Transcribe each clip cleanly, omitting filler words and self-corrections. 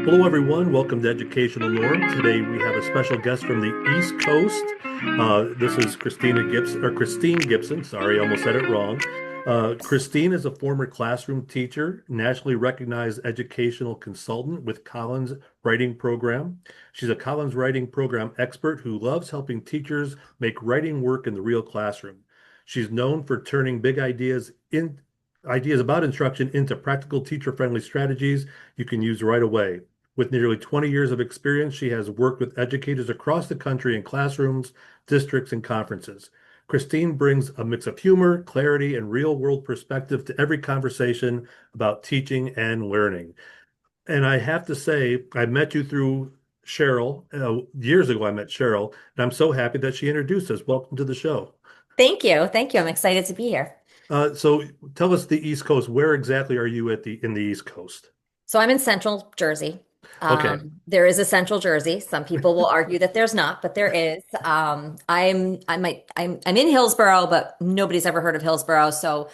Hello, everyone. Welcome to Educational Norm. Today we have a special guest from the East Coast. This is Christina Gibson, or Kristine Gibson. Sorry, I almost said it wrong. Kristine is a former classroom teacher, nationally recognized educational consultant with Collins Writing Program. She's a Collins Writing Program expert who loves helping teachers make writing work in the real classroom. She's known for turning big ideas about instruction into practical teacher-friendly strategies you can use right away. With nearly 20 years of experience, she has worked with educators across the country in classrooms, districts, and conferences. Kristine brings a mix of humor, clarity, and real-world perspective to every conversation about teaching and learning. And I have to say, I met you through Cheryl. Years ago, I met Cheryl, and I'm so happy that she introduced us. Welcome to the show. Thank you. Thank you. I'm excited to be here. So tell us the East Coast. Where exactly are you in the East Coast? So I'm in Central Jersey. Okay. There is a Central Jersey. Some people will argue that there's not, but there is. I'm in Hillsborough, but nobody's ever heard of Hillsborough. So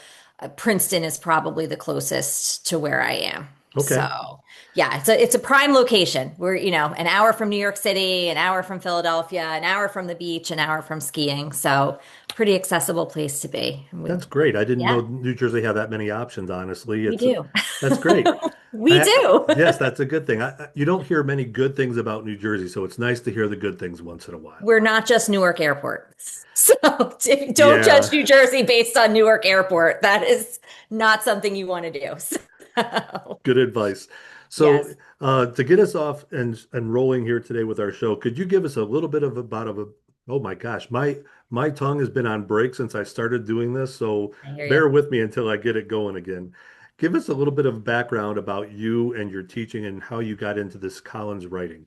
Princeton is probably the closest to where I am. Okay. So yeah, it's a prime location. We're, an hour from New York City, an hour from Philadelphia, an hour from the beach, an hour from skiing. So pretty accessible place to be. That's great. I didn't know Yeah, New Jersey had that many options, honestly. we do. That's great. We do. Yes, that's a good thing. You don't hear many good things about New Jersey, so it's nice to hear the good things once in a while. We're not just Newark Airport. So don't judge Yeah, New Jersey based on Newark Airport. That is not something you want to do. So, good advice. So, yes. to get us off and rolling here today with our show, could you give us a little bit of a oh my gosh, my tongue has been on break since I started doing this, so I hear you. bear with me until I get it going again. Give us a little bit of background about you and your teaching and how you got into this Collins writing.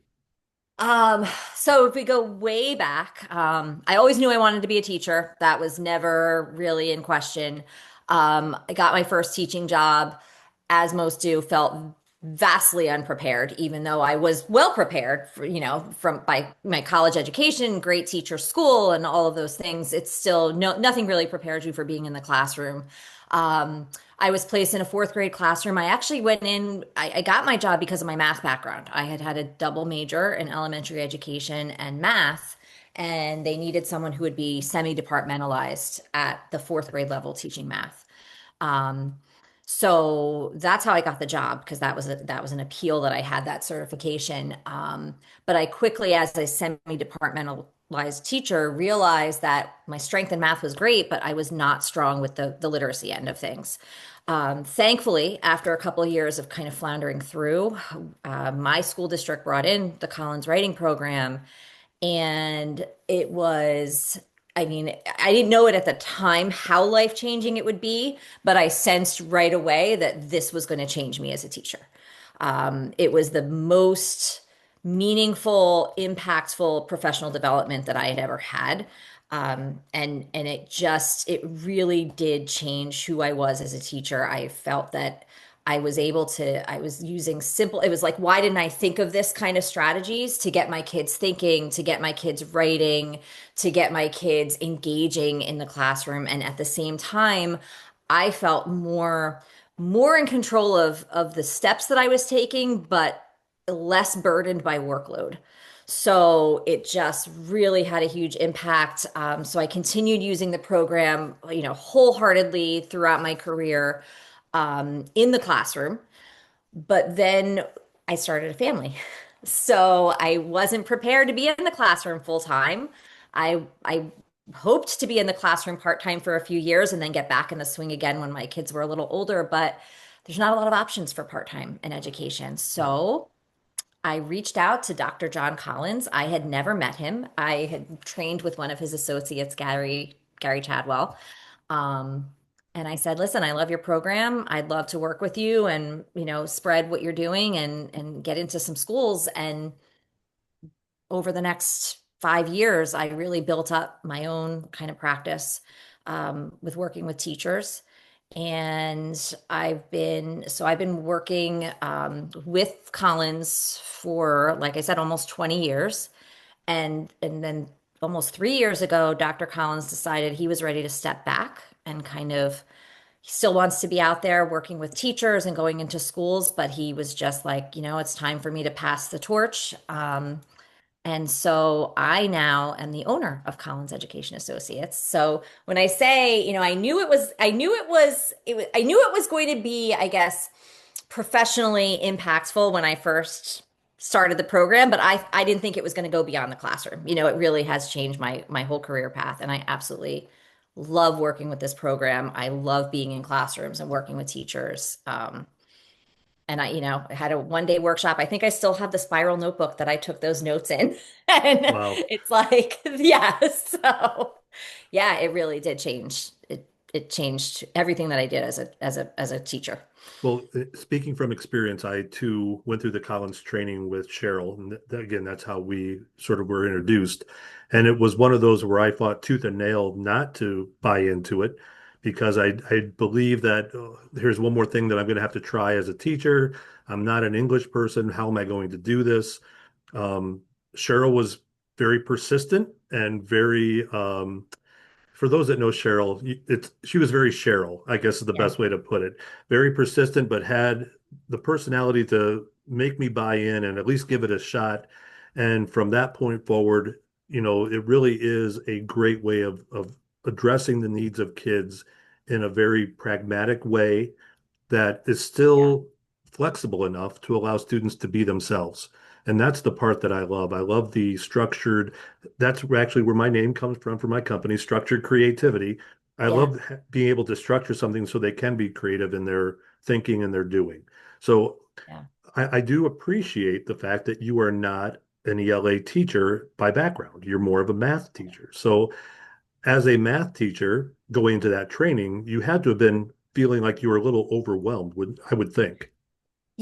Um, so if we go way back, I always knew I wanted to be a teacher. That was never really in question. I got my first teaching job, as most do, felt vastly unprepared, even though I was well prepared for, from by my college education, great teacher school, and all of those things. It's still nothing really prepares you for being in the classroom. Um, I was placed in a fourth grade classroom. I actually went in, I got my job because of my math background. I had had a double major in elementary education and math, and they needed someone who would be semi-departmentalized at the fourth grade level teaching math. Um, so that's how I got the job because that was an appeal that I had that certification. But I quickly, as a semi-departmentalized teacher, realized that my strength in math was great, but I was not strong with the literacy end of things. Thankfully, after a couple of years of kind of floundering through, my school district brought in the Collins Writing Program, and it was, I mean, I didn't know it at the time how life-changing it would be, but I sensed right away that this was going to change me as a teacher. It was the most meaningful, impactful professional development that I had ever had. And it really did change who I was as a teacher. I felt that I was using simple, it was like, why didn't I think of this kind of strategies to get my kids thinking, to get my kids writing, to get my kids engaging in the classroom? And at the same time, I felt more in control of the steps that I was taking, but less burdened by workload. So it just really had a huge impact. So I continued using the program, wholeheartedly throughout my career in the classroom. But then I started a family. So I wasn't prepared to be in the classroom full time. I hoped to be in the classroom part time for a few years and then get back in the swing again when my kids were a little older, but there's not a lot of options for part time in education. So I reached out to Dr. John Collins. I had never met him. I had trained with one of his associates, Gary Chadwell. Um, and I said, listen, I love your program. I'd love to work with you and, spread what you're doing and get into some schools. And over the next 5 years, I really built up my own kind of practice with working with teachers. And I've been working with Collins for, like I said, almost 20 years. And then almost 3 years ago, Dr. Collins decided he was ready to step back and kind of He still wants to be out there working with teachers and going into schools, but he was just like, it's time for me to pass the torch. And so I now am the owner of Collins Education Associates. So when I say, I knew it was going to be, I guess, professionally impactful when I first started the program, but I didn't think it was going to go beyond the classroom. It really has changed my whole career path, and I absolutely love working with this program. I love being in classrooms and working with teachers. And I had a 1 day workshop. I think I still have the spiral notebook that I took those notes in. And Wow. it's like, yeah. So yeah, it really did change. It changed everything that I did as a teacher. Well, speaking from experience, I too went through the Collins training with Cheryl. And again, that's how we sort of were introduced. And it was one of those where I fought tooth and nail not to buy into it because I believe that here's one more thing that I'm going to have to try as a teacher. I'm not an English person. How am I going to do this? Um, Cheryl was very persistent and very for those that know Cheryl, she was very Cheryl, I guess is the Yeah. best way to put it. Very persistent, but had the personality to make me buy in and at least give it a shot. And from that point forward, it really is a great way of addressing the needs of kids in a very pragmatic way that is Yeah. still flexible enough to allow students to be themselves. And that's the part that I love. I love the structured, that's actually where my name comes from for my company, structured creativity. I Yeah. love being able to structure something so they can be creative in their thinking and their doing. So Yeah. I do appreciate the fact that you are not an ELA teacher by background. You're more of a math teacher. So as a math teacher going into that training, you had to have been feeling like you were a little overwhelmed, I would think.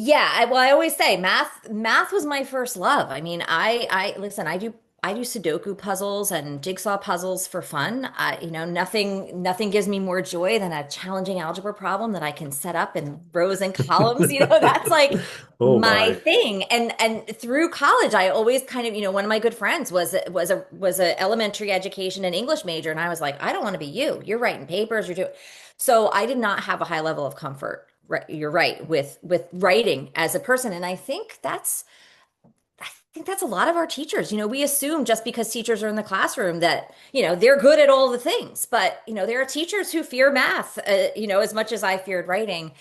Yeah, well, I always say math was my first love. I mean, I listen, I do Sudoku puzzles and jigsaw puzzles for fun. Nothing gives me more joy than a challenging algebra problem that I can set up in rows and columns. That's like Oh my my. thing. And through college, I always kind of, one of my good friends was a elementary education and English major, and I was like, I don't want to be you. You're writing papers, you're doing. So I did not have a high level of comfort. Right, you're right with writing as a person, and I think that's a lot of our teachers. We assume just because teachers are in the classroom that they're good at all the things, but there are teachers who fear math, as much as I feared writing.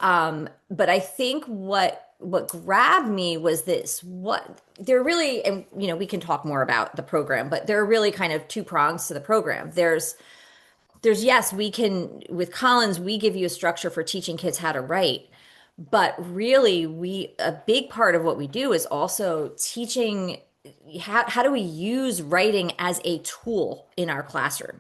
But I think what grabbed me was this. What they're really, and we can talk more about the program, but there are really kind of two prongs to the program. There's yes, we can with Collins, we give you a structure for teaching kids how to write, but really a big part of what we do is also teaching how do we use writing as a tool in our classroom.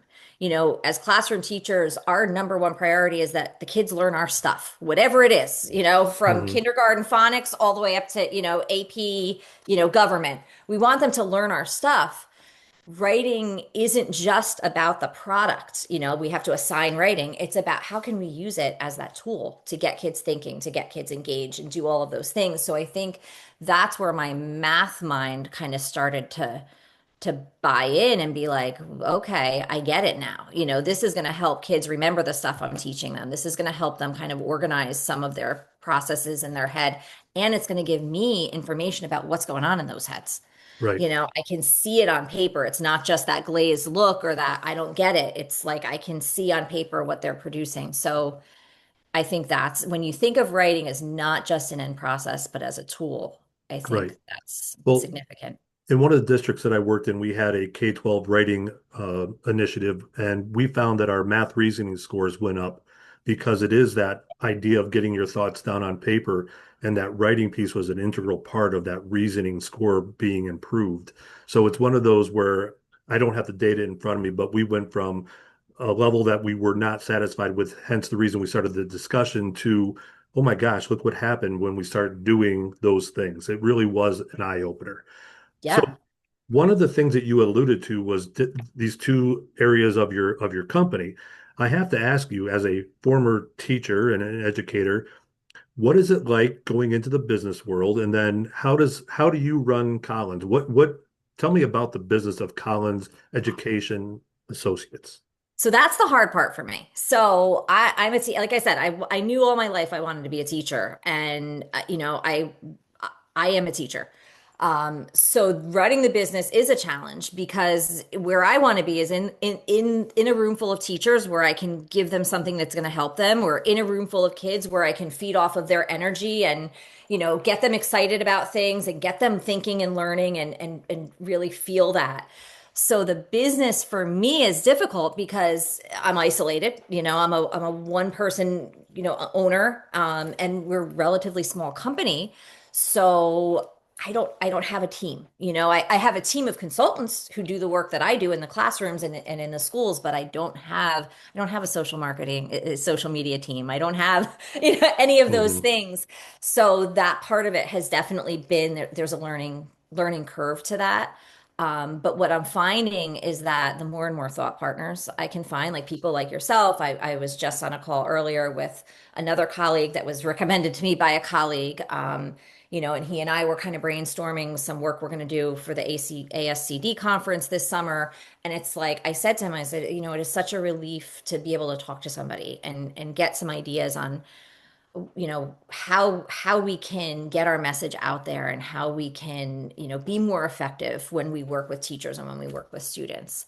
As classroom teachers, our number one priority is that the kids learn our stuff, whatever it is, from Mhm. kindergarten phonics all the way up to, AP, government. We want them to learn our stuff. Writing isn't just about the product. We have to assign writing. It's about how can we use it as that tool to get kids thinking, to get kids engaged and do all of those things. So I think that's where my math mind kind of started to buy in and be like, okay, I get it now. This is going to help kids remember the stuff I'm teaching them. This is going to help them kind of organize some of their processes in their head. And it's going to give me information about what's going on in those heads. Right, I can see it on paper. It's not just that glazed look or that I don't get it. It's like I can see on paper what they're producing. So I think that's when you think of writing as not just an end process, but as a tool, I right. think that's Well, significant. in one of the districts that I worked in, we had a K-12 writing initiative, and we found that our math reasoning scores went up because it is that idea of getting your thoughts down on paper, and that writing piece was an integral part of that reasoning score being improved. So it's one of those where I don't have the data in front of me, but we went from a level that we were not satisfied with, hence the reason we started the discussion, to, oh my gosh, look what happened when we started doing those things. It really was an eye opener. So Yeah. one of the things that you alluded to was these two areas of your company. I have to ask you, as a former teacher and an educator, what is it like going into the business world, and then how do you run Collins? What tell me about the business of Collins Education Associates. So that's the hard part for me. So I'm a like I said, I knew all my life I wanted to be a teacher, and I am a teacher. So running the business is a challenge because where I want to be is in a room full of teachers where I can give them something that's going to help them, or in a room full of kids where I can feed off of their energy and get them excited about things and get them thinking and learning and really feel that. So the business for me is difficult because I'm isolated. I'm a one person, owner, and we're a relatively small company. So I don't have a team. I have a team of consultants who do the work that I do in the classrooms and in the schools, but I don't have a social marketing, social media team. I don't have any of those Hmm. things. So that part of it has definitely been there's a learning curve to that. But what I'm finding is that the more and more thought partners I can find, like people like yourself, I was just on a call earlier with another colleague that was recommended to me by a colleague. And he and I were kind of brainstorming some work we're going to do for the ASCD conference this summer. And it's like I said to him, I said, it is such a relief to be able to talk to somebody and get some ideas on how we can get our message out there and how we can be more effective when we work with teachers and when we work with students.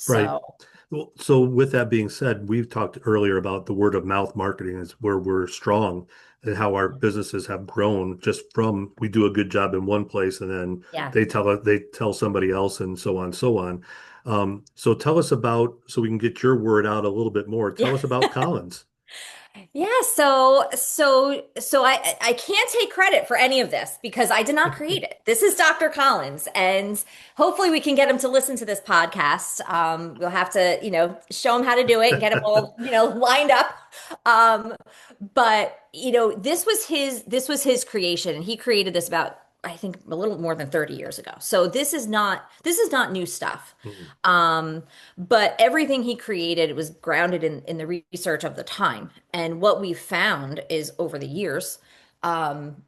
Right. So Well, so with that being said, we've talked earlier about the word of mouth marketing is where we're strong and how our businesses have grown just from we do a good job in one place and then yeah. they tell somebody else and so on, so on. So tell us about so we can get your word out a little bit more. Yeah. Tell us about Collins. Yeah, so I can't take credit for any of this because I did not create it. This is Dr. Collins, and hopefully we can get him to listen to this podcast. We'll have to, show him how to do it and get him all, lined up. Um, but this was his creation, and he created this about I think a little more than 30 years ago. So this is not new stuff. Mhm. Um, but everything he created was grounded in the research of the time. And what we found is over the years, um,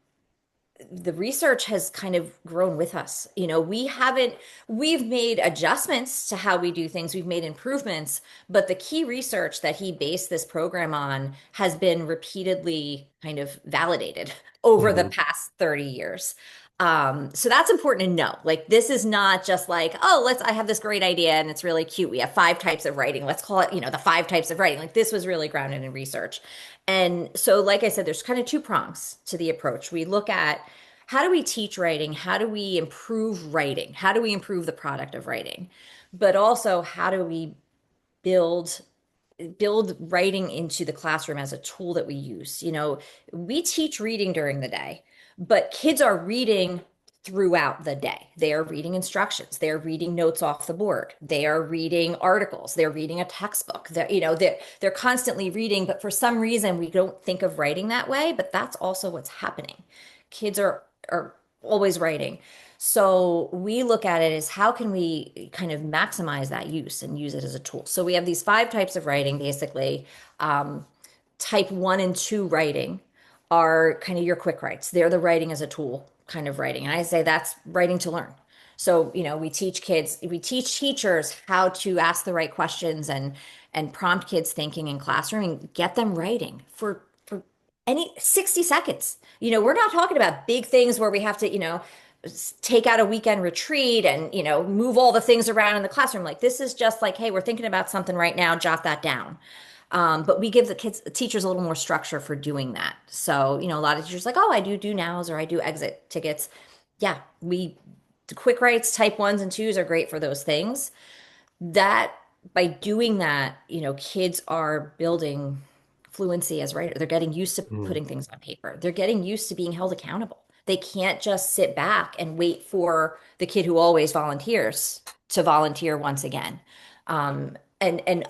the research has kind of grown with us. We've made adjustments to how we do things, we've made improvements, but the key research that he based this program on has been repeatedly kind of validated over the Mhm. past 30 years. So that's important to know. Like, this is not just like, oh, I have this great idea and it's really cute. We have five types of writing. Let's call it, the five types of writing. Like, this was really grounded in research. And so, like I said, there's kind of two prongs to the approach. We look at how do we teach writing? How do we improve writing? How do we improve the product of writing? But also, how do we build build writing into the classroom as a tool that we use? We teach reading during the day, but kids are reading throughout the day. They are reading instructions. They are reading notes off the board. They are reading articles. They're reading a textbook. They're constantly reading, but for some reason we don't think of writing that way, but that's also what's happening. Kids are always writing. So we look at it as how can we kind of maximize that use and use it as a tool. So we have these five types of writing, basically. Um, Type one and two writing are kind of your quick writes. They're the writing as a tool kind of writing. And I say that's writing to learn. So, we teach teachers how to ask the right questions and prompt kids thinking in classroom and get them writing for any 60 seconds. We're not talking about big things where we have to, take out a weekend retreat and, move all the things around in the classroom. Like, this is just like, hey, we're thinking about something right now, jot that down. But we give the teachers a little more structure for doing that. So, a lot of teachers like, oh, I do nows or I do exit tickets. Yeah, the quick writes, type ones and twos are great for those things. That by doing that, kids are building fluency as writer. They're getting used to Mhm. putting things on paper. They're getting used to being held accountable. They can't just sit back and wait for the kid who always volunteers to volunteer once again. And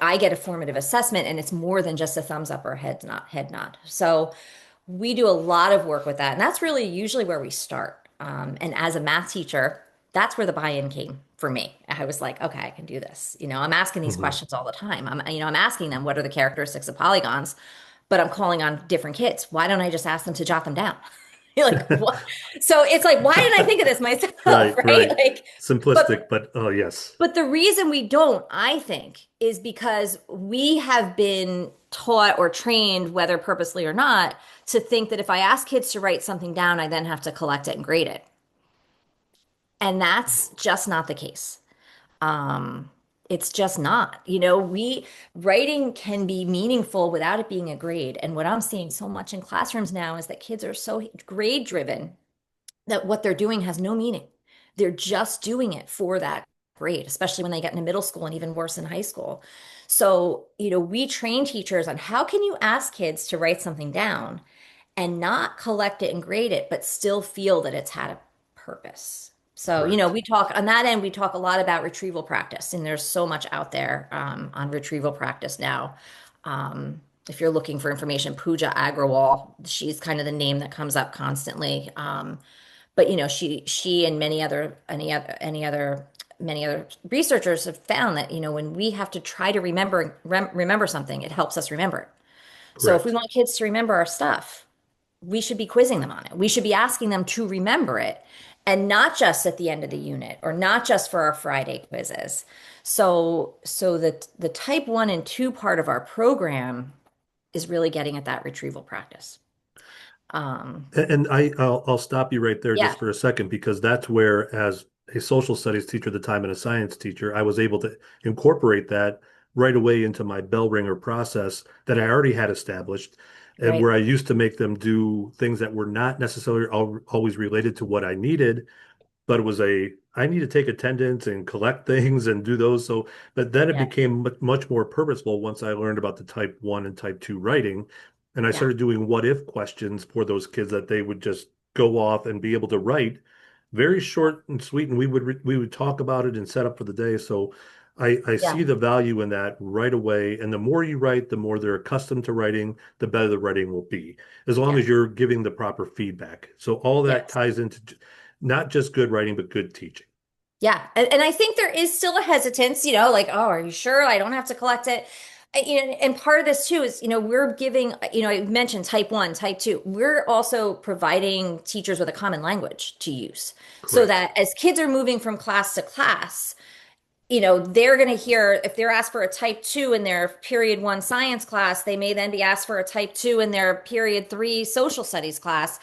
I get a formative assessment, and it's more than just a thumbs up or a head nod. So we do a lot of work with that, and that's really usually where we start. And as a math teacher, that's where the buy-in came for me. I was like, okay, I can do this. I'm asking these Mhm. questions all the time. I'm asking them what are the characteristics of polygons, but I'm calling on different kids. Why don't I just ask them to jot them down? You're like, what? So it's like, why didn't I think of this myself, Right, right? right. Like, Simplistic, but but oh yes. but the reason we don't, I think, is because we have been taught or trained, whether purposely or not, to think that if I ask kids to write something down, I then have to collect it and grade it. And that's just not the case. Um, it's just not. We writing can be meaningful without it being a grade. And what I'm seeing so much in classrooms now is that kids are so grade driven that what they're doing has no meaning. They're just doing it for that grade, especially when they get into middle school and even worse in high school. So, we train teachers on how can you ask kids to write something down and not collect it and grade it, but still feel that it's had a purpose. So, Correct. we talk on that end, we talk a lot about retrieval practice, and there's so much out there on retrieval practice now. If you're looking for information, Pooja Agrawal, she's kind of the name that comes up constantly. But she and many other researchers have found that when we have to try to remember something, it helps us remember it. So if we Correct. want kids to remember our stuff, we should be quizzing them on it. We should be asking them to remember it, and not just at the end of the unit or not just for our Friday quizzes. So the type 1 and 2 part of our program is really getting at that retrieval practice. And I'll stop you right there Yeah, just for a second because that's where, as a social studies teacher at the time and a science teacher, I was able to incorporate that right away into my bell ringer process that I already had established, and right. where I used to make them do things that were not necessarily always related to what I needed, but it was I need to take attendance and collect things and do those. So, but then it Yeah, became much more purposeful once I learned about the type 1 and type 2 writing. And I yeah, started doing what if questions for those kids that they would just go off and be able to write very short and sweet. And we would talk about it and set up for the day. So I see yeah, the value in that right away. And the more you write, the more they're accustomed to writing, the better the writing will be, as long yeah, as you're giving the proper feedback. So all that yes. ties into not just good writing, but good teaching. Yeah. And I think there is still a hesitance, like, oh, are you sure I don't have to collect it? And part of this too is, we're giving, I mentioned type 1, type 2. We're also providing teachers with a common language to use so Correct. that as kids are moving from class to class, they're going to hear if they're asked for a type 2 in their period 1 science class, they may then be asked for a type 2 in their period 3 social studies class.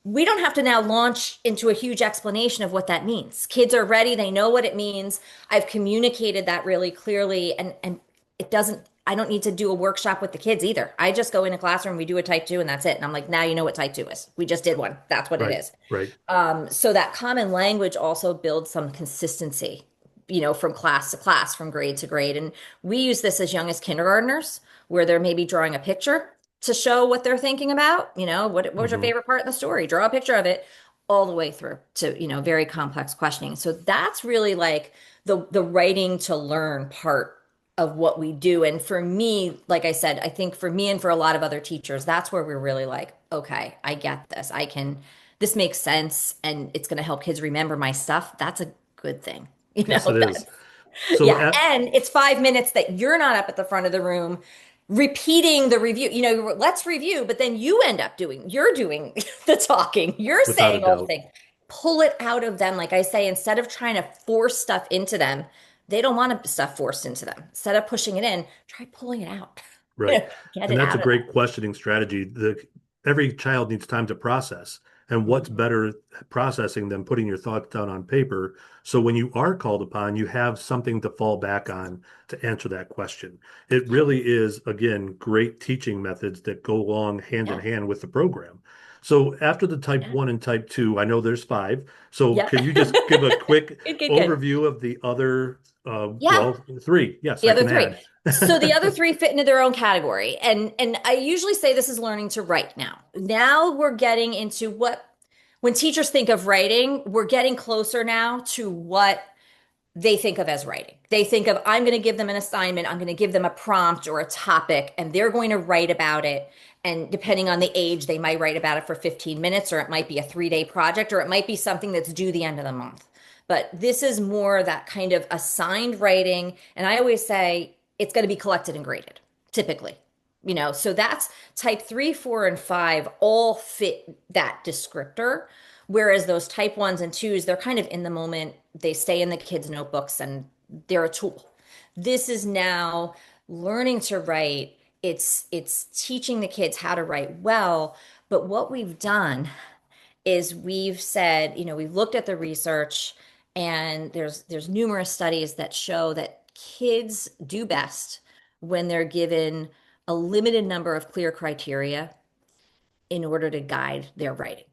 We don't have to now launch into a huge explanation of what that means. Kids are ready, they know what it means. I've communicated that really clearly, and it doesn't I don't need to do a workshop with the kids either. I just go in a classroom, we do a type 2 and that's it. And I'm like, now you know what type 2 is. We just did one. That's what it Right. is. Right. So that common language also builds some consistency, from class to class, from grade to grade. And we use this as young as kindergartners, where they're maybe drawing a picture to show what they're thinking about. What was your Hmm. favorite part in the story? Draw a picture of it all the way through to, very complex questioning. So that's really like the writing to learn part of what we do. And for me, like I said, I think for me and for a lot of other teachers, that's where we're really like, okay, I get this. This makes sense and it's going to help kids remember my stuff. That's a good thing. Yes, it is. That's, So yeah. at And it's 5 minutes that you're not up at the front of the room repeating the review. Let's review, but then you're doing the talking. You're Without a saying all the doubt. things. Pull it out of them. Like I say, instead of trying to force stuff into them, they don't want stuff forced into them. Instead of pushing it in, try pulling it out. Right. Get And it that's a out of them. great questioning strategy. Every child needs time to process. And what's Mhm. better processing than putting your thoughts down on paper? So when you are called upon, you have something to fall back on to answer that question. It really is, again, great teaching methods that go along hand in Yeah. hand with the program. So after the type Yeah. 1 and type 2, I know there's five. So Yeah. can you just give a quick Good, good, good. overview of the other, Yeah. well, three? Yes, The I other can three. add. So the other three fit into their own category. And I usually say this is learning to write now. Now we're getting into what when teachers think of writing, we're getting closer now to what they think of as writing. They think of, I'm going to give them an assignment, I'm going to give them a prompt or a topic, and they're going to write about it. And depending on the age, they might write about it for 15 minutes, or it might be a 3 day project, or it might be something that's due the end of the month. But this is more that kind of assigned writing. And I always say it's going to be collected and graded, typically. So that's type three, four, and five all fit that descriptor. Whereas those type ones and twos, they're kind of in the moment. They stay in the kids' notebooks and they're a tool. This is now learning to write. It's teaching the kids how to write well. But what we've done is we've said, we've looked at the research and there's numerous studies that show that kids do best when they're given a limited number of clear criteria in order to guide their writing.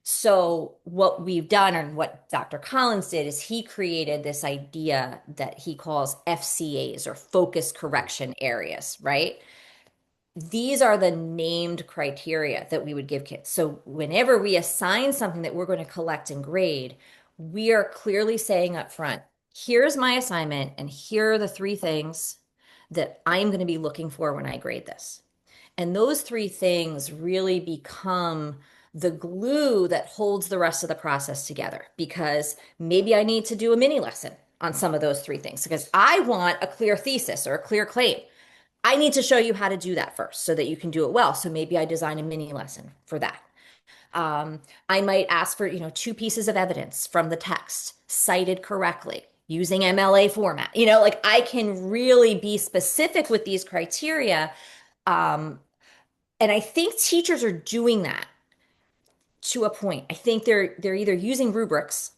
So what we've done and what Dr. Collins did is he created this idea that he calls FCAs or focus correction areas, right? These are the named criteria that we would give kids. So whenever we assign something that we're going to collect and grade, we are clearly saying up front, here's my assignment, and here are the three things that I'm going to be looking for when I grade this. And those three things really become the glue that holds the rest of the process together because maybe I need to do a mini lesson on some of those three things because I want a clear thesis or a clear claim. I need to show you how to do that first so that you can do it well. So maybe I design a mini lesson for that. I might ask for, two pieces of evidence from the text cited correctly using MLA format. Like I can really be specific with these criteria. And I think teachers are doing that to a point. I think they're either using rubrics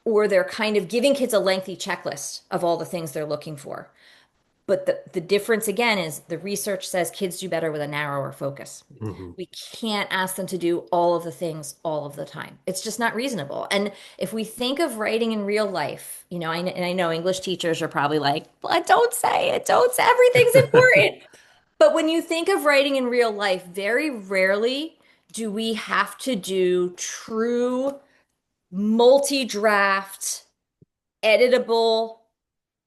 or they're kind of giving kids a lengthy checklist of all the things they're looking for. But the difference again is the research says kids do better with a narrower focus. Hmm. We can't ask them to do all of the things all of the time. It's just not reasonable. And if we think of writing in real life, and I know English teachers are probably like, but don't say it, don't say everything's important. But when you think of writing in real life, very rarely do we have to do true multi-draft, editable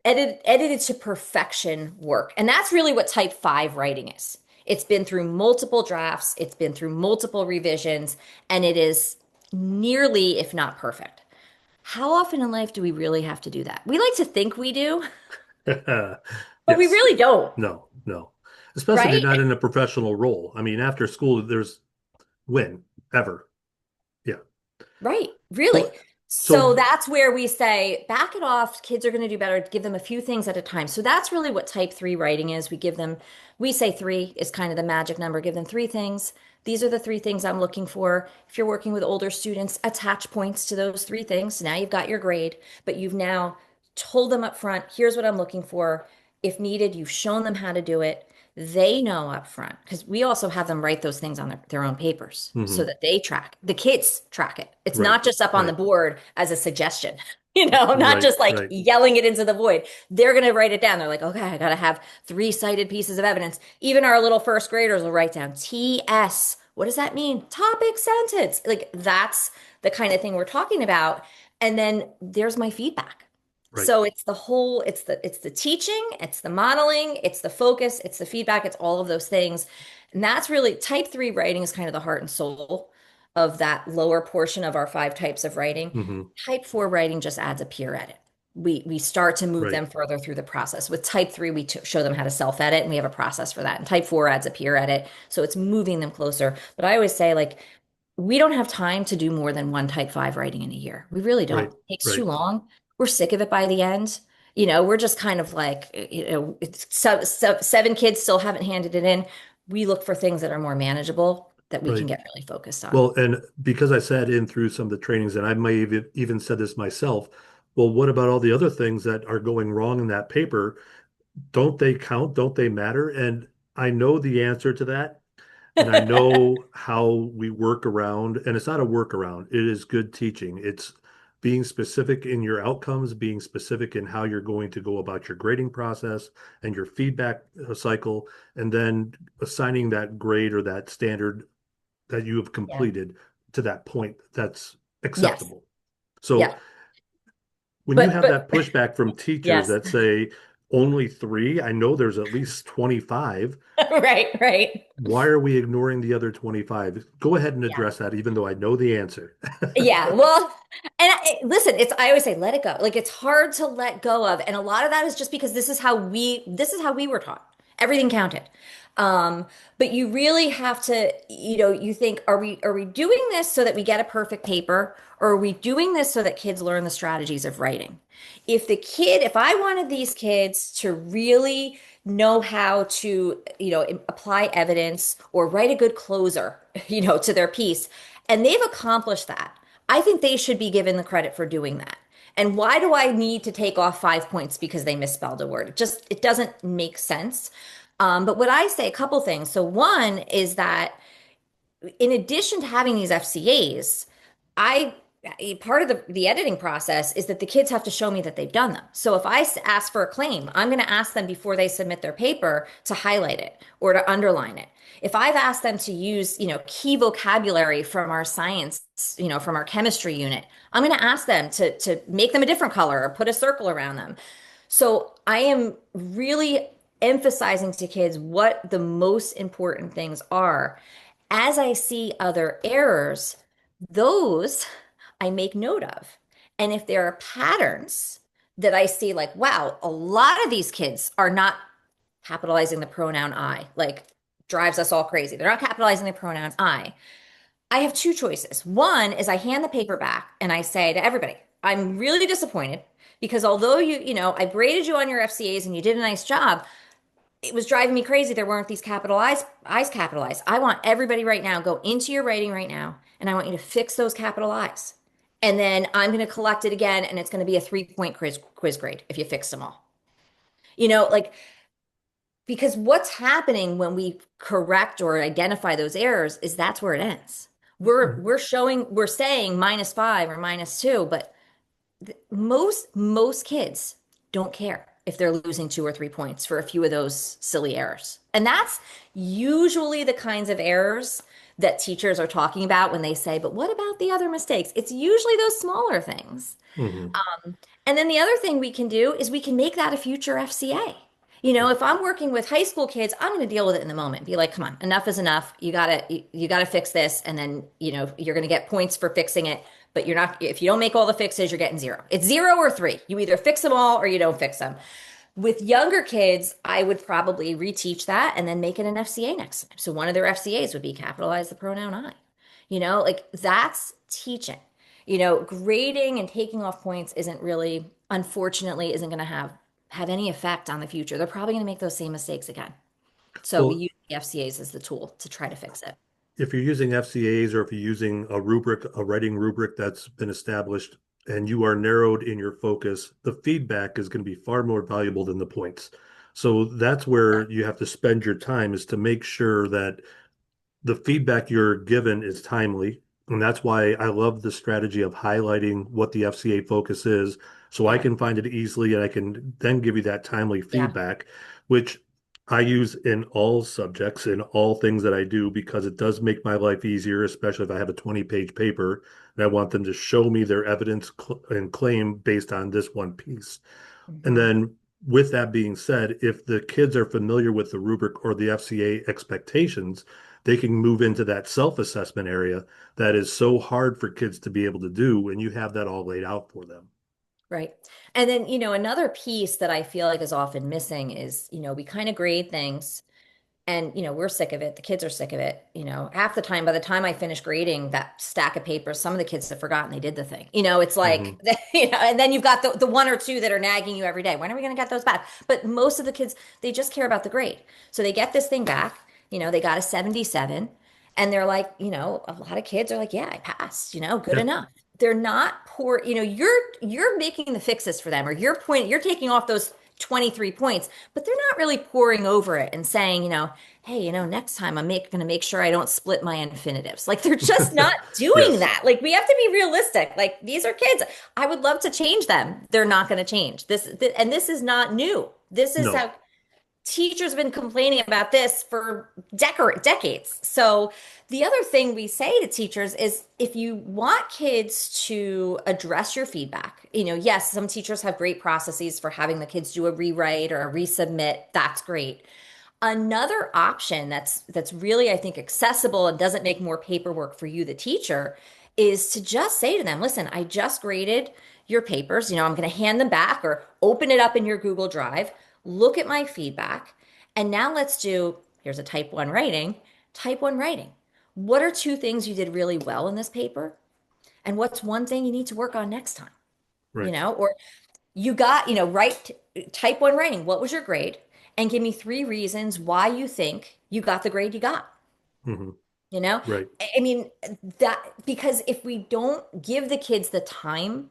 edited to perfection work. And that's really what type 5 writing is. It's been through multiple drafts, it's been through multiple revisions, and it is nearly, if not perfect. How often in life do we really have to do that? We like to think we do, but we Yes. really don't, No, no. Especially if you're right? not in a professional role. I mean, after school, there's when, ever. Yeah. Right, really. So, So so that's where we say, back it off. Kids are going to do better. Give them a few things at a time. So that's really what type three writing is. We say three is kind of the magic number. Give them three things. These are the three things I'm looking for. If you're working with older students, attach points to those three things. Now you've got your grade, but you've now told them up front, here's what I'm looking for. If needed, you've shown them how to do it. They know up front because we also have them write those things on their own papers so mhm. that they track. The kids track it. It's Right, not just up on the right, board as a suggestion, not right, just like right, yelling it into the void. They're going to write it down. They're like, okay, I got to have three cited pieces of evidence. Even our little first graders will write down TS. What does that mean? Topic sentence. Like that's the kind of thing we're talking about. And then there's my feedback. right. So it's the teaching, it's the modeling, it's the focus, it's the feedback, it's all of those things. And that's really type 3 writing is kind of the heart and soul of that lower portion of our five types of writing. Hmm. Type 4 writing just adds a peer edit. We start to move Right, them further through the process. With type 3, we show them how to self edit and we have a process for that. And type 4 adds a peer edit. So it's moving them closer. But I always say, like, we don't have time to do more than one type 5 writing in a year. We really don't. right, It takes too right, long. We're sick of it by the end. We're just kind of like, it's seven kids still haven't handed it in. We look for things that are more manageable that we can right. get really focused on. Well, and because I sat in through some of the trainings, and I may have even said this myself, well, what about all the other things that are going wrong in that paper? Don't they count? Don't they matter? And I know the answer to that. And I know how we work around, and it's not a workaround. It is good teaching. It's being specific in your outcomes, being specific in how you're going to go about your grading process and your feedback cycle, and then assigning that grade or that standard that you have Yeah. completed to that point that's Yes. acceptable. So Yeah. when you But have that pushback from teachers yes. that say only three, I know there's at least 25. Right, right. Why are we ignoring the other 25? Go ahead and address that, even though I know the answer. Yeah, well, and listen, I always say let it go. Like it's hard to let go of, and a lot of that is just because this is how we were taught. Everything counted. Um, but you really have to, you think, are we doing this so that we get a perfect paper, or are we doing this so that kids learn the strategies of writing? If I wanted these kids to really know how to, apply evidence or write a good closer, to their piece, and they've accomplished that, I think they should be given the credit for doing that. And why do I need to take off 5 points because they misspelled a word? It doesn't make sense. But what I say, a couple things. So one is that in addition to having these FCAs, I part of the editing process is that the kids have to show me that they've done them. So if I ask for a claim, I'm going to ask them before they submit their paper to highlight it or to underline it. If I've asked them to use, key vocabulary from our science, from our chemistry unit, I'm going to ask them to make them a different color or put a circle around them. So I am really emphasizing to kids what the most important things are. As I see other errors, those I make note of. And if there are patterns that I see, like, wow, a lot of these kids are not capitalizing the pronoun I, like drives us all crazy. They're not capitalizing the pronouns I. I have two choices. One is I hand the paper back and I say to everybody, I'm really disappointed because although I graded you on your FCAs and you did a nice job, it was driving me crazy. There weren't these capital I's capitalized. I want everybody right now, go into your writing right now, and I want you to fix those capital I's. And then I'm going to collect it again, and it's going to be a 3 point quiz grade if you fix them all. Like, because what's happening when we correct or identify those errors is that's where it ends. We're saying -5 or -2, but most kids don't care if they're losing 2 or 3 points for a few of those silly errors. And that's usually the kinds of errors that teachers are talking about when they say, but what about the other mistakes? It's usually those smaller things. Hmm. And then the other thing we can do is we can make that a future FCA. If I'm working with high school kids, I'm going to deal with it in the moment. Be like, come on, enough is enough. You gotta fix this, and then you're going to get points for fixing it. But you're not. If you don't make all the fixes, you're getting 0. It's 0 or 3. You either fix them all or you don't fix them. With younger kids, I would probably reteach that and then make it an FCA next time. So one of their FCAs would be capitalize the pronoun I. Like that's teaching. Grading and taking off points isn't really, unfortunately, isn't going to have any effect on the future. They're probably going to make those same mistakes again. So we Well, use the FCAs as the tool to try to fix it. if you're using FCAs or if you're using a rubric, a writing rubric that's been established, and you are narrowed in your focus, the feedback is going to be far more valuable than the points. So that's where you have to spend your time, is to make sure that the feedback you're given is timely. And that's why I love the strategy of highlighting what the FCA focus is, so I Yeah. can find it easily and I can then give you that timely Yeah. feedback, which I use in all subjects, in all things that I do, because it does make my life easier, especially if I have a 20-page paper and I want them to show me their evidence and claim based on this one piece. And Mhm. then, with that being said, if the kids are familiar with the rubric or the FCA expectations, they can move into that self-assessment area that is so hard for kids to be able to do, and you have that all laid out for them. Right. And then, another piece that I feel like is often missing is, we kind of grade things and, we're sick of it. The kids are sick of it. Half the time, by the time I finish grading that stack of papers, some of the kids have forgotten they did the thing. It's like, Hmm. and then you've got the one or two that are nagging you every day. When are we going to get those back? But most of the kids, they just care about the grade. So they get this thing back, they got a 77. And they're like, a lot of kids are like, yeah, I passed, good Yeah. enough. They're not poor, you're making the fixes for them, or you're taking off those 23 points, but they're not really poring over it and saying, hey, next time going to make sure I don't split my infinitives. Like they're just not doing Yes. that. Like we have to be realistic. Like these are kids. I would love to change them. They're not going to change and this is not new. This is No. how teachers have been complaining about this for decades. So the other thing we say to teachers is if you want kids to address your feedback, yes, some teachers have great processes for having the kids do a rewrite or a resubmit. That's great. Another option that's really, I think, accessible and doesn't make more paperwork for you, the teacher, is to just say to them, listen, I just graded your papers. I'm going to hand them back or open it up in your Google Drive, look at my feedback, And now let's do, here's a type one writing. Type one writing. What are two things you did really well in this paper? And what's one thing you need to work on next time? Right. Or you got, write type one writing. What was your grade? And give me three reasons why you think you got the grade you got. Hmm. You know, Right. I mean that because if we don't give the kids the time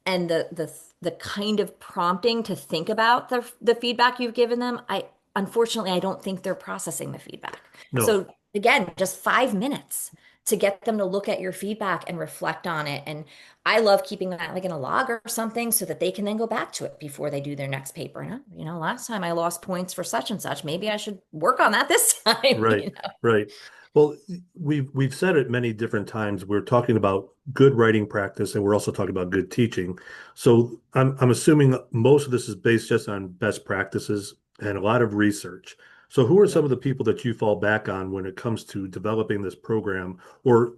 and the kind of prompting to think about the feedback you've given them, I unfortunately I don't think they're processing the feedback. No. So again, just 5 minutes to get them to look at your feedback and reflect on it. And I love keeping that like in a log or something so that they can then go back to it before they do their next paper. And last time I lost points for such and such. Maybe I should work on that this time, Right. Right. Well, we've said it many different times. We're talking about good writing practice, and we're also talking about good teaching. So I'm assuming most of this is based just on best practices and a lot of research. So who are Yeah. some of the people that you fall back on when it comes to developing this program, or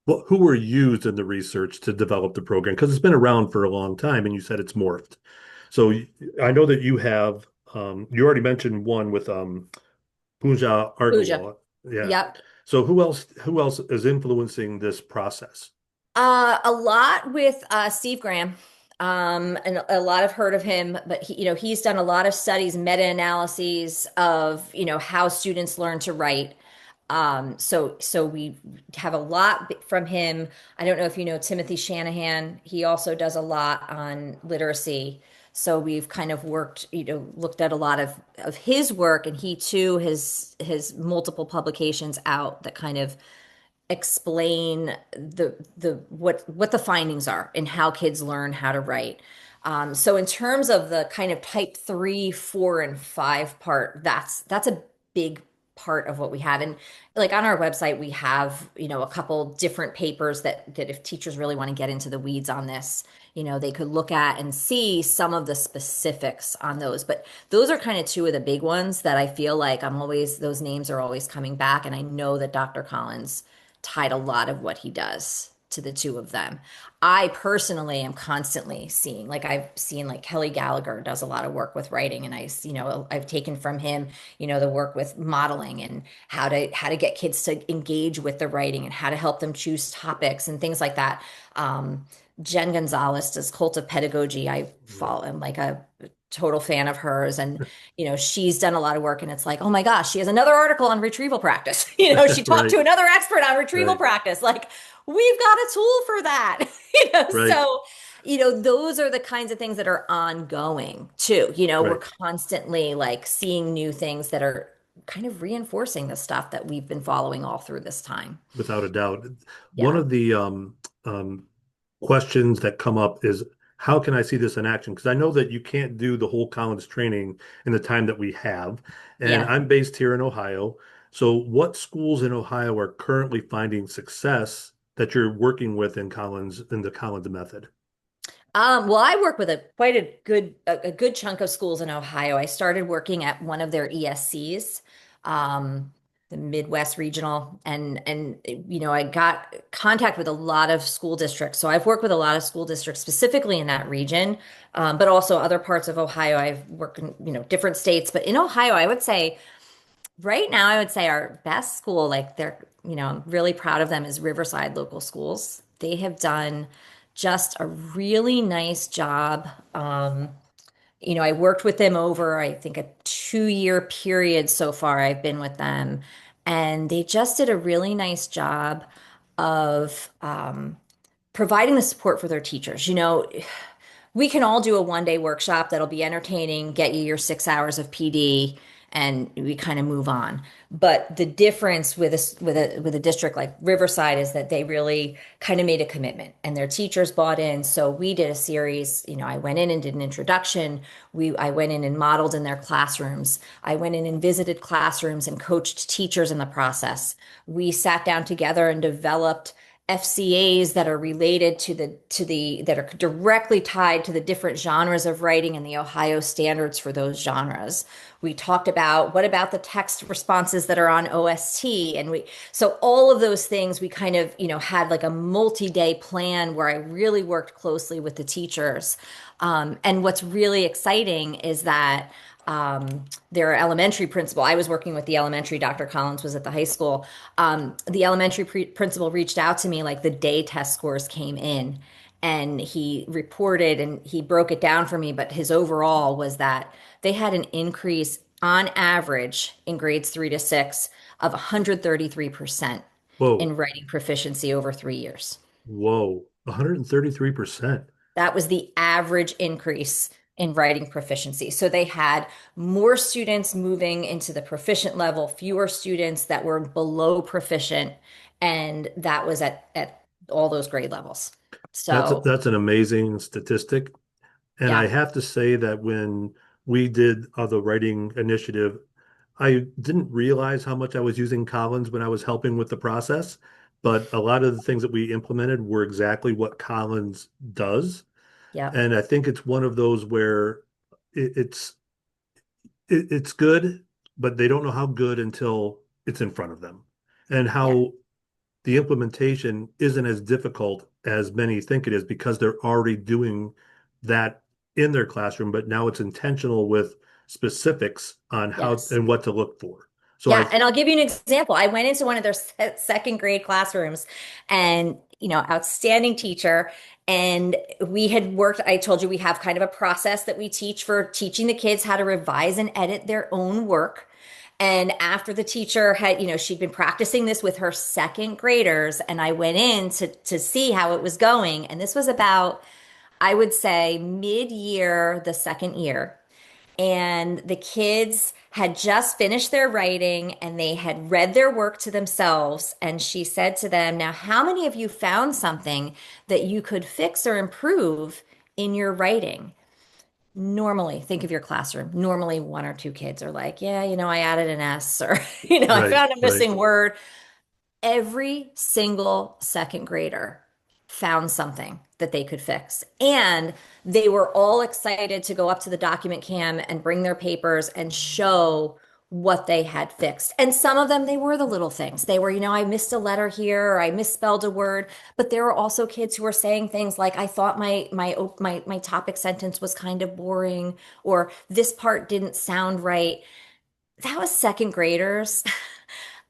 who were used in the research to develop the program? Because it's been around for a long time, and you said it's morphed. So I know that you have you already mentioned one with Pooja Pooja. Agarwal. Yeah. Yep. So who else is influencing this process? A lot with Steve Graham. And a lot have heard of him, but he's done a lot of studies, meta-analyses of, how students learn to write. So we have a lot from him. I don't know if you know Timothy Shanahan. He also does a lot on literacy. So we've kind of worked, looked at a lot of his work, and he too has multiple publications out that kind of explain the what the findings are and how kids learn how to write. So in terms of the kind of type three, four, and five part, that's a big part of what we have. And like on our website, we have, a couple different papers that if teachers really want to get into the weeds on this, they could look at and see some of the specifics on those. But those are kind of two of the big ones that I feel like those names are always coming back. And I know that Dr. Collins tied a lot of what he does to the two of them. I personally am constantly seeing, like I've seen like Kelly Gallagher does a lot of work with writing, and I've taken from him, the work with modeling and how to get kids to engage with the writing and how to help them choose topics and things like that. Jen Gonzalez does Cult of Pedagogy. I'm like a total fan of hers, and she's done a lot of work, and it's like, oh my gosh, she has another article on retrieval practice. She talked Right. to another expert on retrieval Right. practice. Like, we've got a tool for that. Right. So those are the kinds of things that are ongoing too. We're Right. constantly like seeing new things that are kind of reinforcing the stuff that we've been following all through this time. Without a doubt. One Yeah. of the questions that come up is how can I see this in action? Because I know that you can't do the whole Collins training in the time that we have. And Yeah. I'm based here in Ohio. So what schools in Ohio are currently finding success that you're working with in the Collins method? Well, I work with a good chunk of schools in Ohio. I started working at one of their ESCs, the Midwest Regional, and I got contact with a lot of school districts. So I've worked with a lot of school districts specifically in that region, but also other parts of Ohio. I've worked in different states, but in Ohio, I would say right now, I would say our best school, like I'm really proud of them, is Riverside Local Schools. They have done just a really nice job. I worked with them over, I think, a 2-year period so far. I've been with them, and they just did a really nice job of providing the support for their teachers. We can all do a one-day workshop that'll be entertaining, get you your 6 hours of PD, and we kind of move on. But the difference with a district like Riverside is that they really kind of made a commitment, and their teachers bought in. So we did a series. I went in and did an introduction. I went in and modeled in their classrooms. I went in and visited classrooms and coached teachers in the process. We sat down together and developed FCAs that are related that are directly tied to the different genres of writing and the Ohio standards for those genres. We talked about what about the text responses that are on OST, and so all of those things we kind of had like a multi-day plan where I really worked closely with the teachers. And what's really exciting is that their elementary principal. I was working with the elementary. Dr. Collins was at the high school. The elementary principal reached out to me like the day test scores came in, and he reported and he broke it down for me. But his overall was that they had an increase on average in grades 3 to 6 of 133% Whoa, in writing proficiency over 3 years. whoa, 133%. That was the average increase in writing proficiency. So they had more students moving into the proficient level, fewer students that were below proficient, and that was at all those grade levels. So, That's an amazing statistic. And I yeah, have to say that when we did the writing initiative, I didn't realize how much I was using Collins when I was helping with the process, but a lot of the things that we implemented were exactly what Collins does. yeah, And I think it's one of those where it, it's it's good, but they don't know how good until it's in front of them, and yeah. how the implementation isn't as difficult as many think it is because they're already doing that in their classroom, but now it's intentional with specifics on how Yes. and what to look for. So I Yeah, and I'll give you an example. I went into one of their second grade classrooms and, outstanding teacher. And we had worked, I told you we have kind of a process that we teach for teaching the kids how to revise and edit their own work. And after the teacher had, she'd been practicing this with her second graders, and I went in to see how it was going. And this was about, I would say, mid-year, the second year, and the kids had just finished their writing and they had read their work to themselves. And she said to them, "Now, how many of you found something that you could fix or improve in your writing?" Normally, think of your classroom. Normally, one or two kids are like, "Yeah, I added an S," or, "I right, found a right, missing word." Every single second grader found something that they could fix. And they were all excited to go up to the document cam and bring their papers and show what they had fixed. And some of them, they were the little things. They were, I missed a letter here or I misspelled a word. But there were also kids who were saying things like, "I thought my topic sentence was kind of boring," or "this part didn't sound right." That was second graders.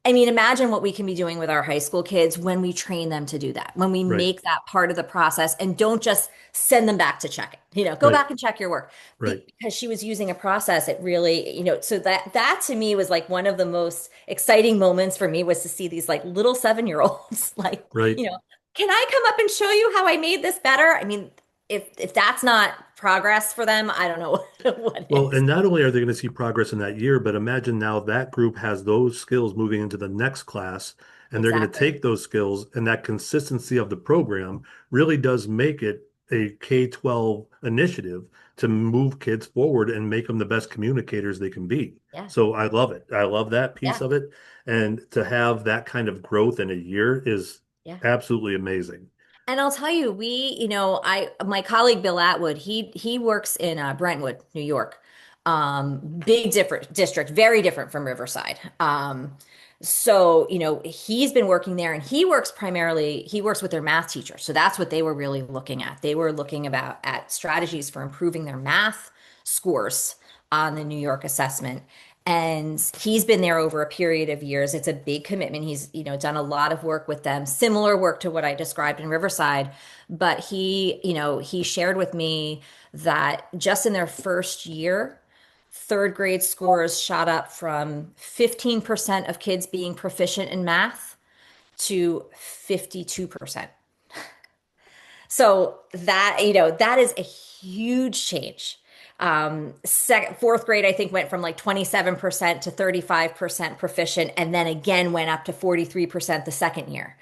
I mean, imagine what we can be doing with our high school kids when we train them to do that, when we right, make that part of the process and don't just send them back to check it. Go right, back and check your work. right, Because she was using a process, it really, so that to me was like one of the most exciting moments for me, was to see these like little 7-year-olds like, right. you know, "Can I come up and show you how I made this better?" I mean, if that's not progress for them, I don't know what Well, is. and not only are they going to see progress in that year, but imagine now that group has those skills moving into the next class, and they're going to Exactly. take those skills, and that consistency of the program really does make it a K-12 initiative to move kids forward and make them the best communicators they can be. Yeah. So I love it. I love that piece Yeah. of it. And to have that kind of growth in a year is Yeah. absolutely amazing. And I'll tell you, my colleague Bill Atwood, he works in Brentwood, New York. Big different district, very different from Riverside. So, he's been working there, and he works with their math teacher. So that's what they were really looking at. They were looking about at strategies for improving their math scores on the New York assessment. And he's been there over a period of years. It's a big commitment. He's, done a lot of work with them, similar work to what I described in Riverside. But he shared with me that just in their first year, third grade scores shot up from 15% of kids being proficient in math to 52%. So that is a huge change. Fourth grade, I think, went from like 27% to 35% proficient, and then again went up to 43% the second year.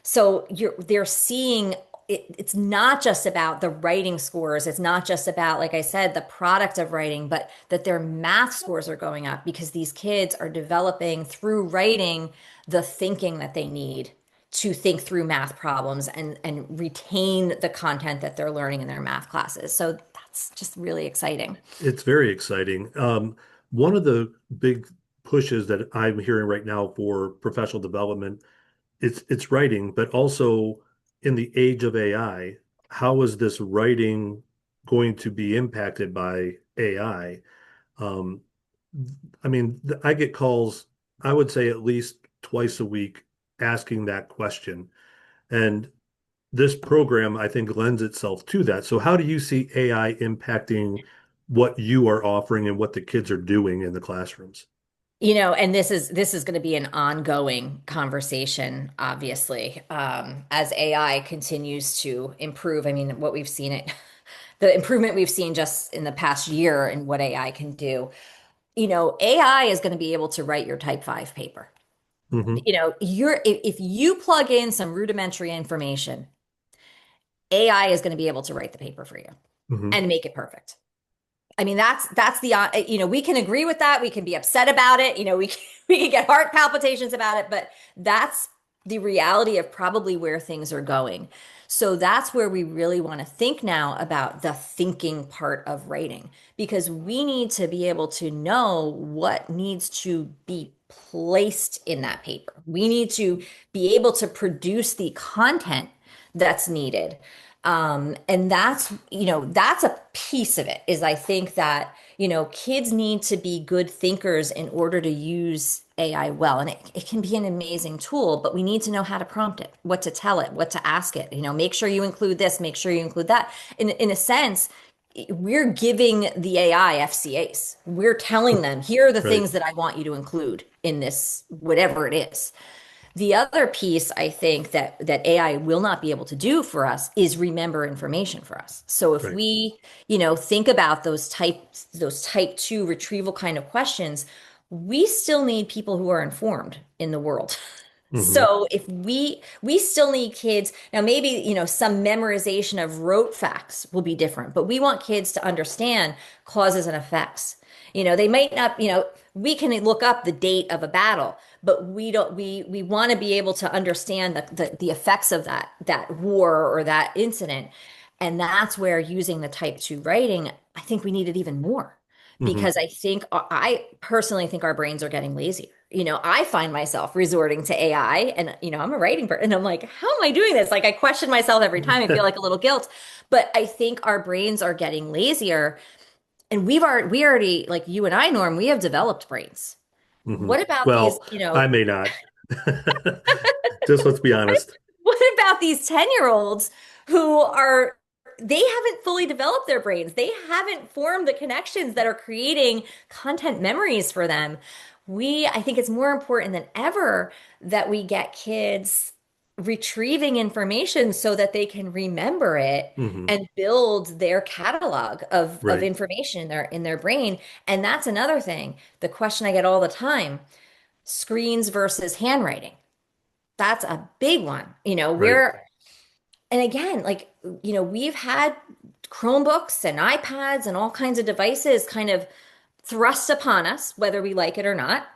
So they're seeing it's not just about the writing scores. It's not just about, like I said, the product of writing, but that their math scores are going up because these kids are developing through writing the thinking that they need to think through math problems and retain the content that they're learning in their math classes. So that's just really exciting. It's very exciting. One of the big pushes that I'm hearing right now for professional development, it's writing, but also in the age of AI, how is this writing going to be impacted by AI? Um, I mean, I get calls, I would say at least twice a week asking that question. And this program, I think, lends itself to that. So, how do you see AI impacting what you are offering and what the kids are doing in the classrooms? And this is going to be an ongoing conversation, obviously, as AI continues to improve. I mean, what we've seen it, the improvement we've seen just in the past year in what AI can do. AI is going to be able to write your type 5 paper. Hmm. If you plug in some rudimentary information, AI is going to be able to write the paper for you Hmm. and make it perfect. I mean, that's we can agree with that. We can be upset about it. We can get heart palpitations about it, but that's the reality of probably where things are going. So that's where we really want to think now about the thinking part of writing, because we need to be able to know what needs to be placed in that paper. We need to be able to produce the content that's needed. And that's a piece of it is I think that, kids need to be good thinkers in order to use AI well. And it can be an amazing tool, but we need to know how to prompt it, what to tell it, what to ask it. Make sure you include this, make sure you include that. In a sense, we're giving the AI FCAs. We're telling them, here are the Right. things that I want you to include in this, whatever it is. The other piece I think that AI will not be able to do for us is remember information for us. So if Right. we, think about those type 2 retrieval kind of questions, we still need people who are informed in the world. Hmm. So if we still need kids, now maybe, some memorization of rote facts will be different, but we want kids to understand causes and effects. They might not, we can look up the date of a battle, but we want to be able to understand the effects of that war or that incident. And that's where using the type 2 writing, I think we need it even more Hmm. because I personally think our brains are getting lazier. I find myself resorting to AI and, I'm a writing person and I'm like, how am I doing this? Like I question myself every time. I feel like a little guilt, but I think our brains are getting lazier and we already, like you and I, Norm, we have developed brains. Hmm. What about these, Well, I may not. Just let's be what, honest. what about these 10-year-olds who they haven't fully developed their brains. They haven't formed the connections that are creating content memories for them. I think it's more important than ever that we get kids retrieving information so that they can remember it Hmm. and build their catalog of Right. information in their brain. And that's another thing. The question I get all the time, screens versus handwriting. That's a big one. Right. And again, like, we've had Chromebooks and iPads and all kinds of devices kind of thrust upon us, whether we like it or not.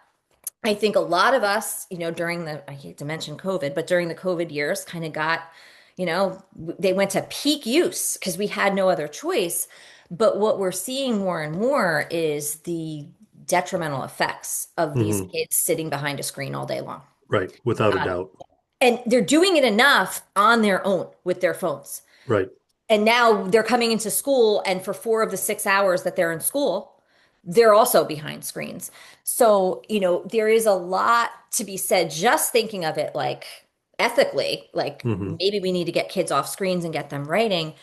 I think a lot of us, I hate to mention COVID, but during the COVID years, kind of they went to peak use because we had no other choice. But what we're seeing more and more is the detrimental effects of these Hmm. kids sitting behind a screen all day long. Right. Without a doubt. And they're doing it enough on their own with their phones. Right. And now they're coming into school, and for 4 of the 6 hours that they're in school, they're also behind screens. So, there is a lot to be said just thinking of it like ethically, like Hmm. maybe we need to get kids off screens and get them writing.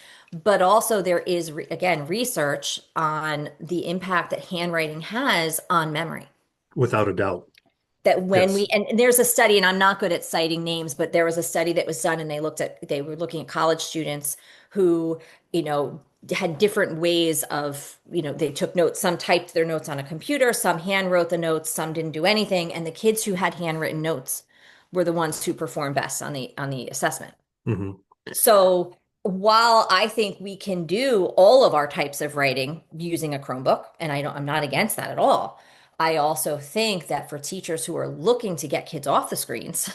But also, there is, again, research on the impact that handwriting has on memory Without a doubt. that when we Yes. and there's a study, and I'm not good at citing names, but there was a study that was done and they were looking at college students who, had different ways of, they took notes. Some typed their notes on a computer, some hand wrote the notes, some didn't do anything. And the kids who had handwritten notes were the ones who performed best on the assessment. Hmm. So while I think we can do all of our types of writing using a Chromebook, and I'm not against that at all, I also think that for teachers who are looking to get kids off the screens,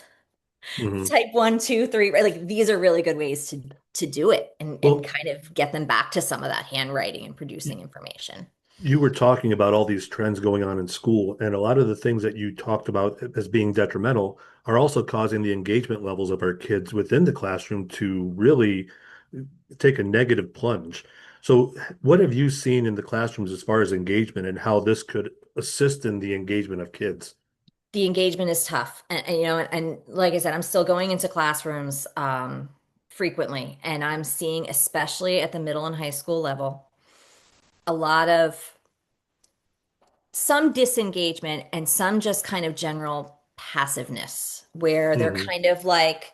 Hmm. type 1, 2, 3, right, like these are really good ways to do it and Well, kind of get them back to some of that handwriting and producing information. you were talking about all these trends going on in school, and a lot of the things that you talked about as being detrimental are also causing the engagement levels of our kids within the classroom to really take a negative plunge. So, what have you seen in the classrooms as far as engagement and how this could assist in the engagement of kids? The engagement is tough. And like I said, I'm still going into classrooms frequently, and I'm seeing, especially at the middle and high school level, a lot of some disengagement and some just kind of general passiveness where they're Hmm. kind of like,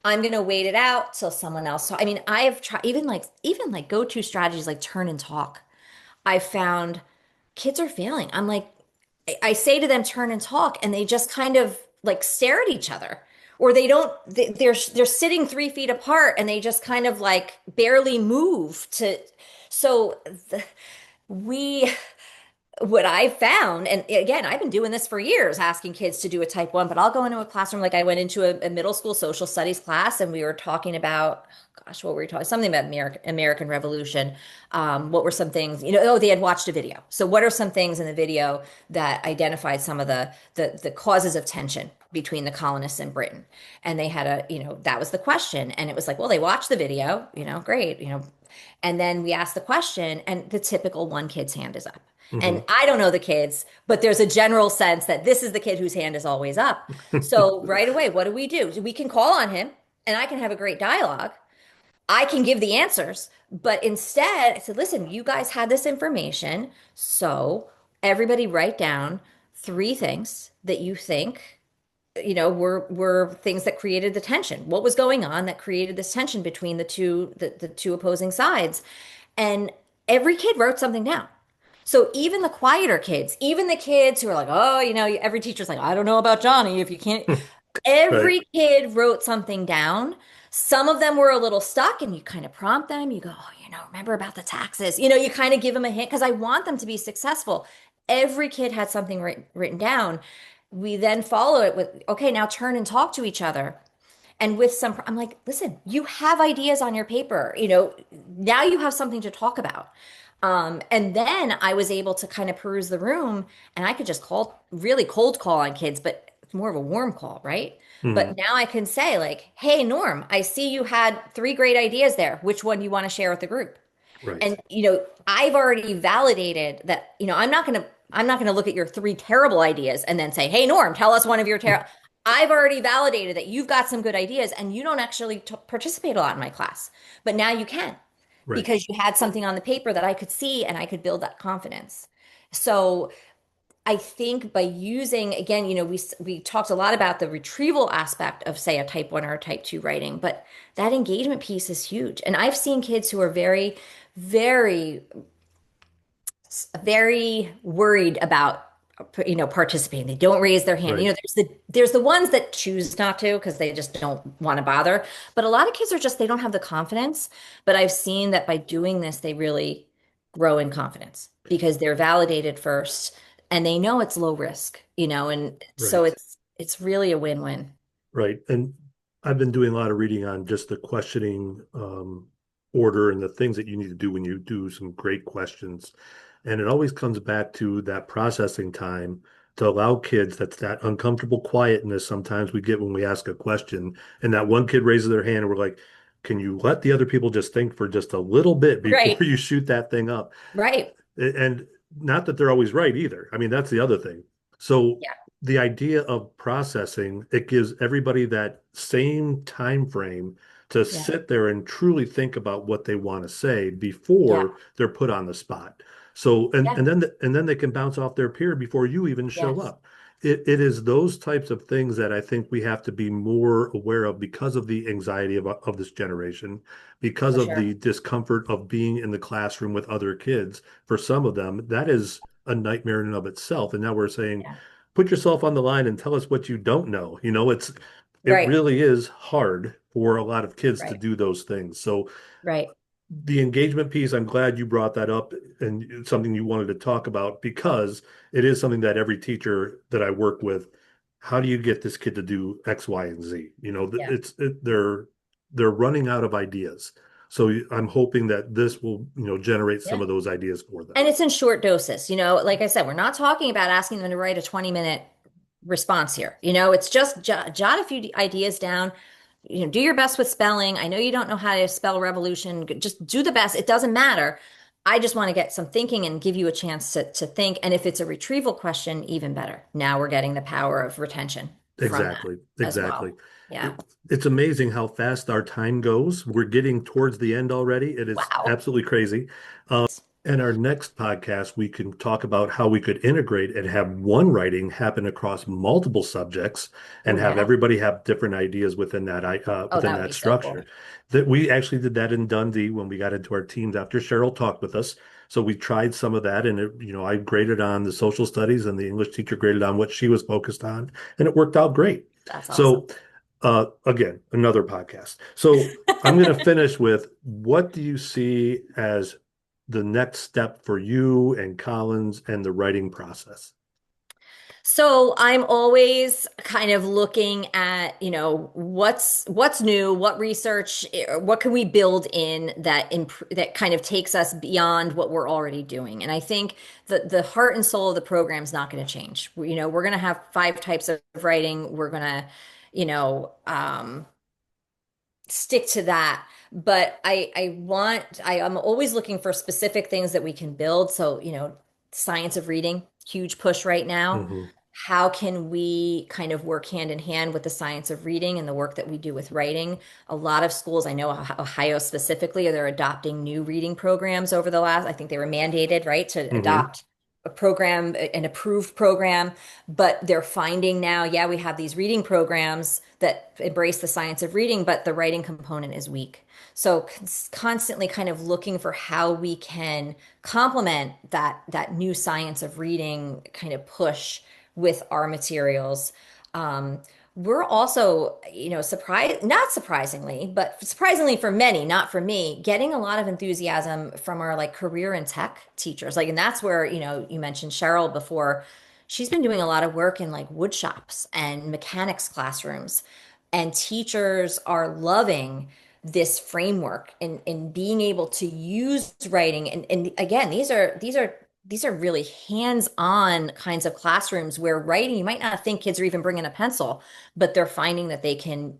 I'm going to wait it out till someone else. So, I mean, I have tried even like go-to strategies like turn and talk. I found kids are failing. I'm like, I say to them, turn and talk, and they just kind of like stare at each other. Or they don't, they're sitting 3 feet apart and they just kind of like barely move to, so the, we what I found, and again, I've been doing this for years, asking kids to do a type one, but I'll go into a classroom. Like I went into a middle school social studies class and we were talking about, gosh, what were we talking? Something about American Revolution. What were some things, oh, they had watched a video. So what are some things in the video that identified some of the causes of tension between the colonists and Britain? And they had that was the question. And it was like, well, they watched the video, great, and then we asked the question, and the typical one kid's hand is up. And Hmm. I don't know the kids, but there's a general sense that this is the kid whose hand is always up. So right away, what do? We can call on him and I can have a great dialogue. I can give the answers. But instead, I said, listen, you guys had this information. So everybody write down 3 things that you think, were things that created the tension. What was going on that created this tension between the two opposing sides? And every kid wrote something down. So even the quieter kids, even the kids who are like, oh, every teacher's like, I don't know about Johnny if you can't. Right. Every kid wrote something down. Some of them were a little stuck, and you kind of prompt them. You go, oh, remember about the taxes. You kind of give them a hint because I want them to be successful. Every kid had something written down. We then follow it with, okay, now turn and talk to each other. And with some, I'm like, listen, you have ideas on your paper, now you have something to talk about. And then I was able to kind of peruse the room and I could just really cold call on kids, but it's more of a warm call, right? Hmm. But now I can say, like, hey, Norm, I see you had 3 great ideas there. Which one do you want to share with the group? Right. And I've already validated that, I'm not gonna look at your 3 terrible ideas and then say, hey, Norm, tell us one of your terrible. I've already validated that you've got some good ideas and you don't actually participate a lot in my class. But now you can Right. because you had something on the paper that I could see and I could build that confidence. So I think by using, again, we talked a lot about the retrieval aspect of, say, a type one or a type two writing, but that engagement piece is huge. And I've seen kids who are very, very, very worried about participating. They don't raise their hand. Right. There's the ones that choose not to because they just don't want to bother. But a lot of kids are just they don't have the confidence. But I've seen that by doing this, they really grow in confidence because they're validated first and they know it's low risk, and so Right. it's really a win-win. Right. And I've been doing a lot of reading on just the questioning order and the things that you need to do when you do some great questions. And it always comes back to that processing time to allow kids that's that uncomfortable quietness sometimes we get when we ask a question. And that one kid raises their hand and we're like, can you let the other people just think for just a little bit before Right. you shoot that thing up? Right. And not that they're always right either. I mean, that's the other thing. So Yeah. the idea of processing, it gives everybody that same time frame to Yeah. sit there and truly think about what they want to say Yeah. before they're put on the spot. So Yeah. and then they can bounce off their peer before you even show Yes. up. It is those types of things that I think we have to be more aware of because of the anxiety of this generation, because For of sure. the discomfort of being in the classroom with other kids. For some of them, that is a nightmare in and of itself. And now we're saying, Yeah. put yourself on the line and tell us what you don't know. It Right. really is hard for a lot of kids to Right. do those things. So Right. the engagement piece, I'm glad you brought that up and it's something you wanted to talk about because it is something that every teacher that I work with, how do you get this kid to do X, Y, and Z? Yeah. They're running out of ideas. So I'm hoping that this will, generate some Yeah. of those ideas for them. And it's in short doses. Like I said, we're not talking about asking them to write a 20-minute response here. It's just jot a few ideas down. do your best with spelling. I know you don't know how to spell revolution. Just do the best. It doesn't matter. I just want to get some thinking and give you a chance to think. And if it's a retrieval question, even better. Now we're getting the power of retention from that Exactly, as exactly. well. Yeah. It, it's amazing how fast our time goes. We're getting towards the end already. It is Wow. absolutely crazy. In our next podcast, we can talk about how we could integrate and have one writing happen across multiple subjects Oh, and have yeah. everybody have different ideas Oh, within that would that be so structure. cool. That we actually did that in Dundee when we got into our teams after Cheryl talked with us. So we tried some of that, and I graded on the social studies, and the English teacher graded on what she was focused on, and it worked out great. That's awesome. So again, another podcast. So I'm going to finish with, what do you see as the next step for you and Collins and the writing process? So I'm always kind of looking at, what's new, what research, what can we build in that kind of takes us beyond what we're already doing. And I think the heart and soul of the program is not going to change. We're going to have five types of writing. We're going to, you know, um, stick to that. But I'm always looking for specific things that we can build. So, science of reading, huge push right now. Hmm. How can we kind of work hand in hand with the science of reading and the work that we do with writing? A lot of schools, I know Ohio specifically, they're adopting new reading programs over the last, I think they were mandated, right, to Hmm. adopt a program, an approved program, but they're finding now, yeah, we have these reading programs that embrace the science of reading, but the writing component is weak. So constantly kind of looking for how we can complement that new science of reading kind of push with our materials. Um, we're also, not surprisingly, but surprisingly for many, not for me, getting a lot of enthusiasm from our like career and tech teachers. Like, and that's where, you mentioned Cheryl before. She's been doing a lot of work in like wood shops and mechanics classrooms, and teachers are loving this framework and being able to use writing. And again, these are really hands-on kinds of classrooms where writing, you might not think kids are even bringing a pencil, but they're finding that they can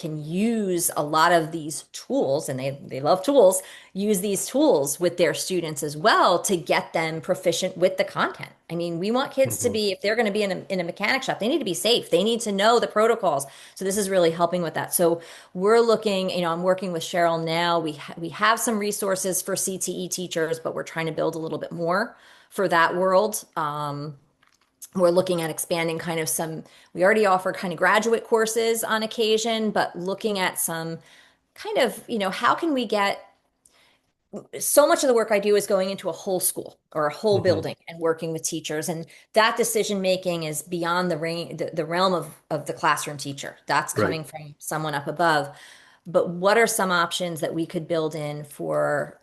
use a lot of these tools, and they love tools, use these tools with their students as well to get them proficient with the content. I mean, we want kids to Hmm. be, if they're going to be in a mechanic shop, they need to be safe. They need to know the protocols. So this is really helping with that. So we're looking, I'm working with Cheryl now. We have some resources for CTE teachers, but we're trying to build a little bit more for that world. We're looking at expanding kind of we already offer kind of graduate courses on occasion, but looking at some kind of, how can we get, so much of the work I do is going into a whole school or a whole Hmm. building and working with teachers. And that decision making is beyond the realm of the classroom teacher. That's Right. coming from someone up above. But what are some options that we could build in for,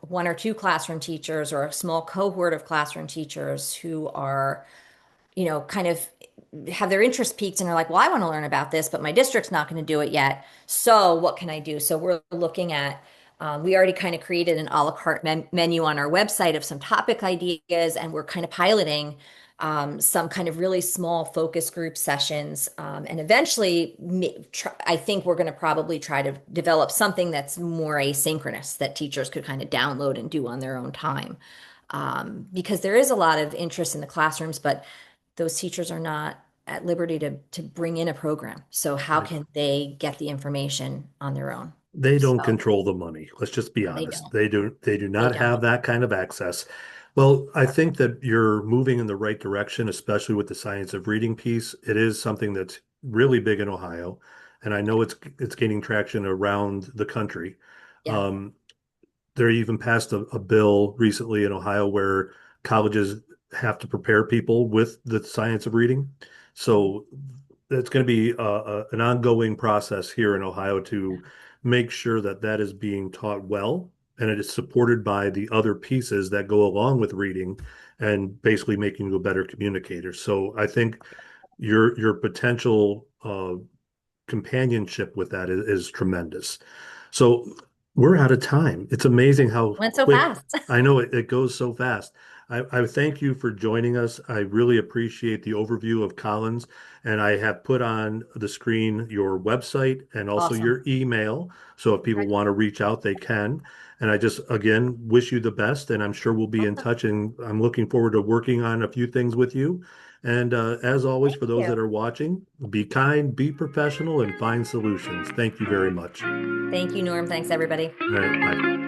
one or two classroom teachers or a small cohort of classroom teachers who are, kind of have their interest peaked and are like, well, I want to learn about this, but my district's not going to do it yet. So what can I do? So we're looking at, we already kind of created an a la carte menu on our website of some topic ideas, and we're kind of piloting some kind of really small focus group sessions. And eventually, I think we're going to probably try to develop something that's more asynchronous that teachers could kind of download and do on their own time. Because there is a lot of interest in the classrooms, but those teachers are not at liberty to bring in a program. So how Right. can they get the information on their own? They don't So control the money. Let's just be no, they honest. don't. They do They not have don't. that kind of access. Well, I think that you're moving in the right direction, especially with the science of reading piece. It is something that's really big in Ohio, and I know it's gaining traction around the country. Yeah. Um, they even passed a bill recently in Ohio where colleges have to prepare people with the science of reading. So it's going to be an ongoing process here in Ohio to make sure that that is being taught well, and it is supported by the other pieces that go along with reading and basically making you a better communicator. So I think your potential companionship with that is tremendous. So we're out of time. It's amazing how Went so quick. fast. I know it goes so fast. I thank you for joining us. I really appreciate the overview of Collins, and I have put on the screen your website and also Awesome. your email. So if people want to reach out, they can. And I just, again, wish you the best, and I'm sure we'll be in Awesome. touch. And I'm looking forward to working on a few things with you. And as always, Thank for those you. that are watching, be kind, be professional, and find solutions. Thank you very much. Thank you, Norm. Thanks, everybody. All right, bye.